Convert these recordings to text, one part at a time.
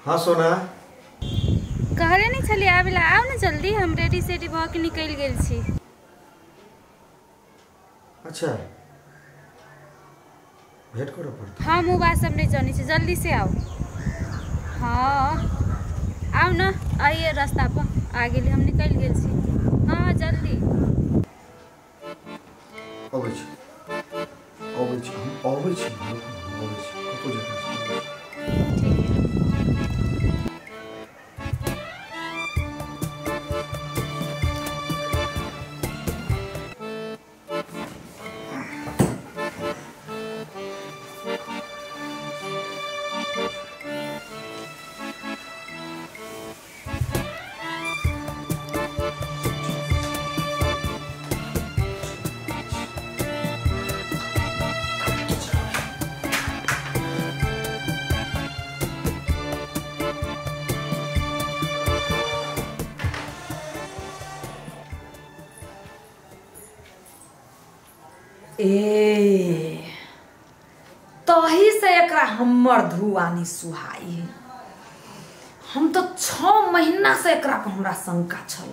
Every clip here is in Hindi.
हाँ सोना कहले नहीं छली आवेला आओ ना जल्दी हम रेडी सेडी भ के निकल गेल छी। अच्छा भेट करो पड़ता। हाँ मु बात सब नहीं जानी छी जल्दी से आओ। हाँ आओ ना आइए रास्ता पर आ गेली हम निकल गेल छी। हाँ जल्दी अबै छी हम अबै छी कतो जगह ए तही से एकरा हमर धुआनी सुहाई है। हम तो 6 महीना से एकरा पर हमरा शंका छल।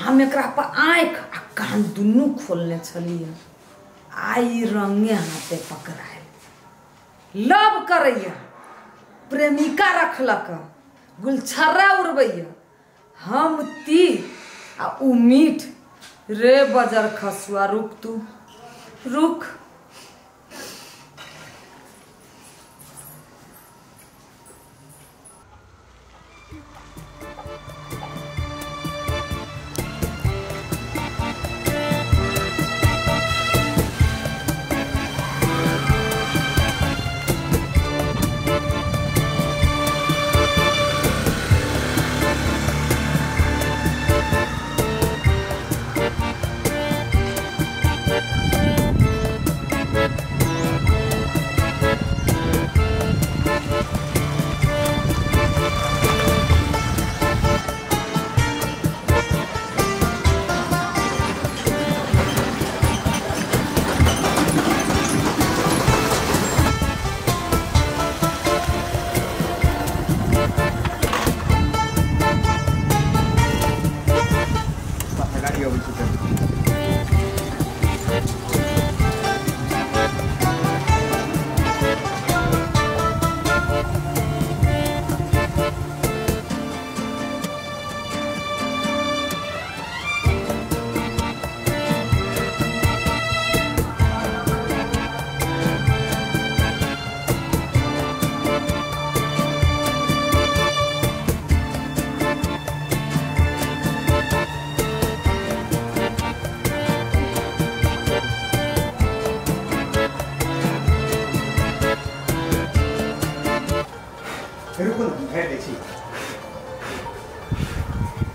हम एकरा पर आँख आ कान दुनू खोलने छलिए। आई रंगे हाथे पकड़ाए लव करैया प्रेमिका रखलक गुलछर्रा उड़बैया हम तीर आ उ मीठ रे बजर खसुआ रुक तू रुक।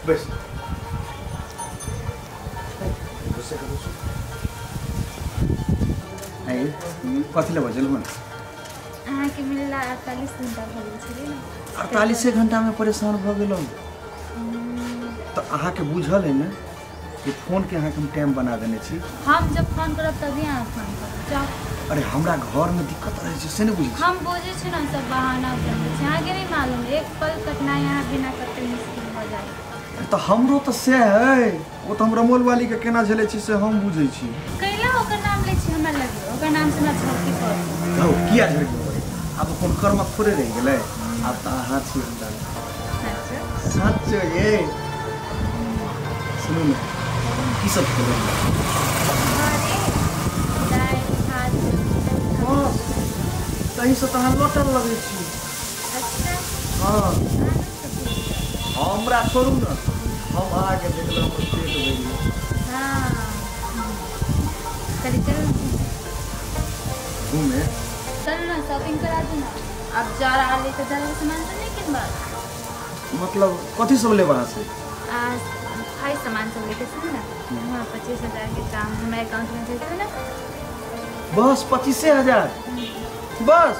बस कथी ले बजल मन अहाँ के मिलला 48 घंटा भ गेल छलै न। 48 घंटा में परेशान भ गेलौं तो अहाँ के बुझल है ना कि फोन के अहाँ के हम टाइम बना देने छी। हम जब फोन करब तभी अहाँ फोन करब जाओ। अरे हमरा घर में दिक्कत रहे छै से नहीं बुझै छी। हम बुझे छी ना सब बहाना करते छी अहाँ के नहीं मालूम एक पल कटना यहाँ बिना कटे मुश्किल हो जाए। तो हमरो तो से है वो तो हम रमोल वाली के केना झेले छी से हम बुझै छी। कैला ओकर नाम ले छी हमरा लगे ओकर नाम से ना छक्की पड़ हो किया झड़ गेलै अब कोन कर्म थोड़े रह गेलै अब त अहाँ छी हमरा। सच ये सुनो ना की सब करो तही से तहाँ लौटल लगे छी। अच्छा हाँ हमरा छोड़ू ना हम आगे देखलो हम पेट भरि। हाँ चल चल घूमे चल ना शॉपिंग करा दो ना। अब जा रहा ले तो ज्यादा सामान तो नहीं किन बात मतलब कथी सब ले वहाँ से आज खाई सामान सब लेके चल ना। हाँ 25,000 के काम हमारे अकाउंट में भेज दो ना। बस 25,000 बस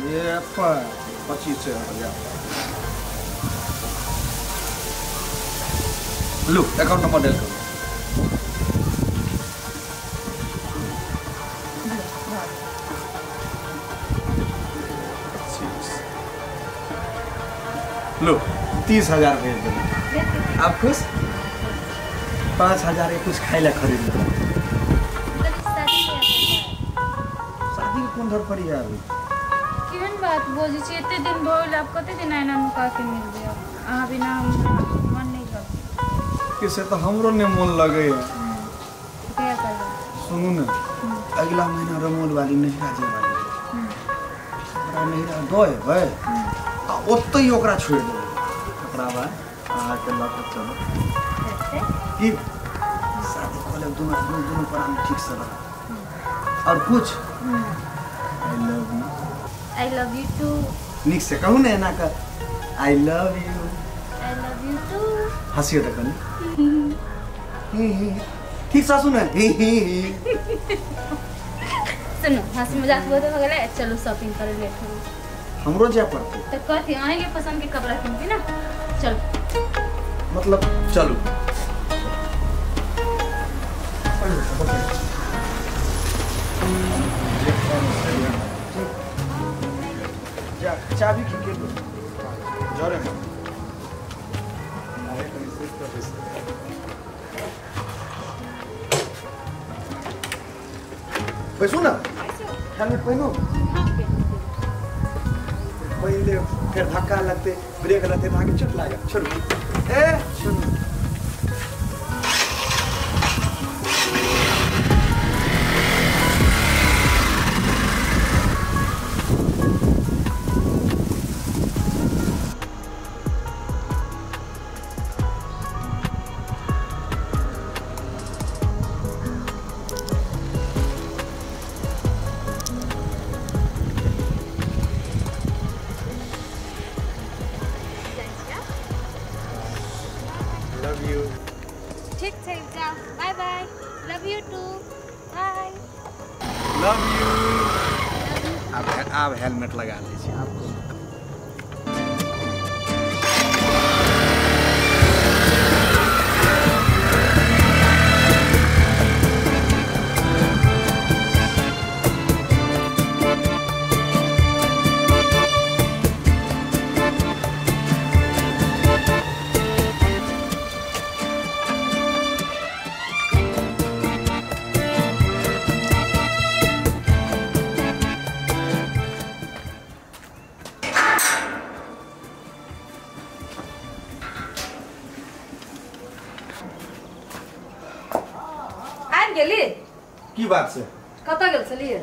ये 25,000 लो अकाउंट नंबर डाल करो। 30,000 भेज देना। आप खुश? 5,000 के कुछ खाए ला खरीद लो। शादी के कौन धर पड़ी है अभी? केहन बात बोझ छी, एते दिन भइल, अब कते दिन आइना नुका के मिल जाए। अहाँ बिना हमरा मन नहीं लगता। किसे तो हमरो ने मन लगे है। क्या करबे? सुनू ना, अगला महीना रमोल वाली नहिरा जे वाली ओकरा नहिरा गए भाई आ ओत्ते ही ओकरा छोड़ देबे। ओकरा बाद अहाँ के लग चलो कि शादी कोले दोनों पर हम ठीक से रह। और कुछ आई लव यू टू। निक से कहू ना का आई लव यू टू। हंसिए तो कनी ठीक सा सुने। सुनो हंसी मजाक बहुत हो गेलै, चलो शॉपिंग करे लेट हो। हमरो जाए पड़ते तो कथी अहीं के पसंद के कपड़ा किनती ना, चल मतलब चलो चाबी की के दो जरे में बैसो ना, हेलमेट पहनो। पहन ले, फिर धक्का लगते ब्रेक लगते तो आगे चोट लागेगा। छोड़ो ए छोड़ो। ठीक है, जाओ, bye bye, love you too, bye, love you. अब हेलमेट लगा लीजिए आपको। गेली की बात से कत गेल छलिए?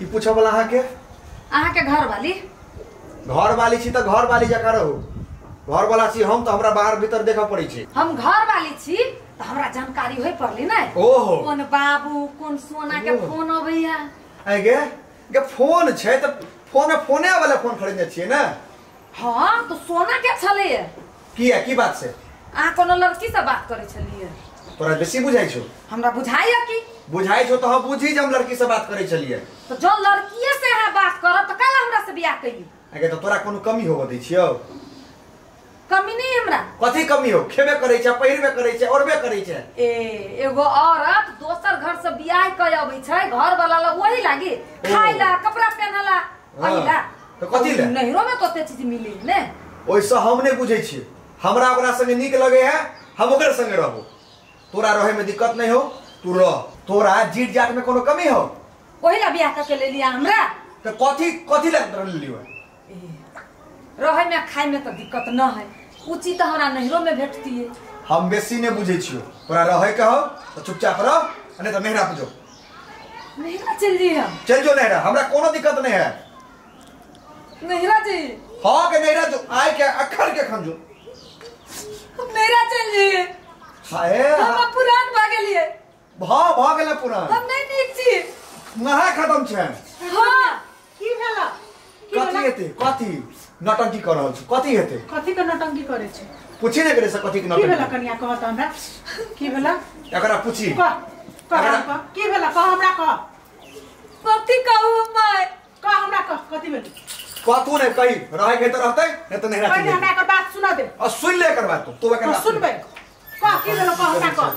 ई पूछो वाला अहाँ के घर वाली छी त घर वाली जका रहू। घर वाला छी हम त हमरा बाहर भीतर देखा पड़ी छी। हम घर वाली छी त हमरा जानकारी होय पड़ली नै। ओहो कोन बाबू कोन सोना के फोन अबैया। आइ गे फोन छै त फोने वाला फोन खरीदने छियै ना। हां तो सोना के छलिए की बात से? आ कोनो लड़की से बात करे छलिए। तोरा बेसी बुझाई छौ? हमरा बुझाइया की बुझाई छौ तो हम बुझी जे हम लड़की से बात करे छलिए। तो जो लड़कीए से है बात करब त काला हमरा से बियाह कइली। आगे तो तोरा कोनो कमी होबो दै छियौ? कमी नहीं हमरा। कथी कमी हो? खेबे करे छै, पहिरबे करे छै, ओरबे करे छै। एगो औरत दोसर घर से बियाह कय आबै छै, घर वाला ला वही लागी खाइला कपड़ा पहनला पहिला। तो कथी ले? नहिरो में कते चीज मिली ने। ओइसे हम नै बुझै छी। हमरा ओकरा संगे नीक लगे है, हम ओकर संगे रहबो। तोरा रहे में दिक्कत नहीं हो, तू रह। तोरा जीत जाट में कोनो कमी हो? ओही ला बियाह के ले लिया हमरा। तो कथी लग लियो? रहे में खाए में तो दिक्कत न है, उचित हमरा नहिरो में भेटती है। हम बेसी ने बुझे छियो। तोरा रहे के हो तो चुपचाप रह, नहीं तो नहरा पे जो। नहिरा चल जी हम। चल जो नहरा, हमरा कोनो दिक्कत नहीं है। नहिरा जी हां के नहरा जो आए के अखर के खन जो। नहिरा चल जी। हाय हम पुरान भ गेलिए। भ गेले पुरान। हम नहीं नीक छी। नहा खत्म छै। हां की भेला? कथी हेते? कथी नौटंकी कर रहल छी? कथी हेते? कथी के नौटंकी करे छै? पूछी ने करे से कथी के की नौटंकी? भेला कनिया कहत हमरा? की भेला? एकरा पूछी। कह की भेला? कह हमरा कह। कथी कहू माय? कह हमरा कह कथी भेल? कथू ने कही रहे के तो रहते नहीं तो नहरा पहले हमरा एकर बात सुना दे। और सुन ले कर बात तू एकर बात सुनबे। कह की भेला? कह हमरा कह।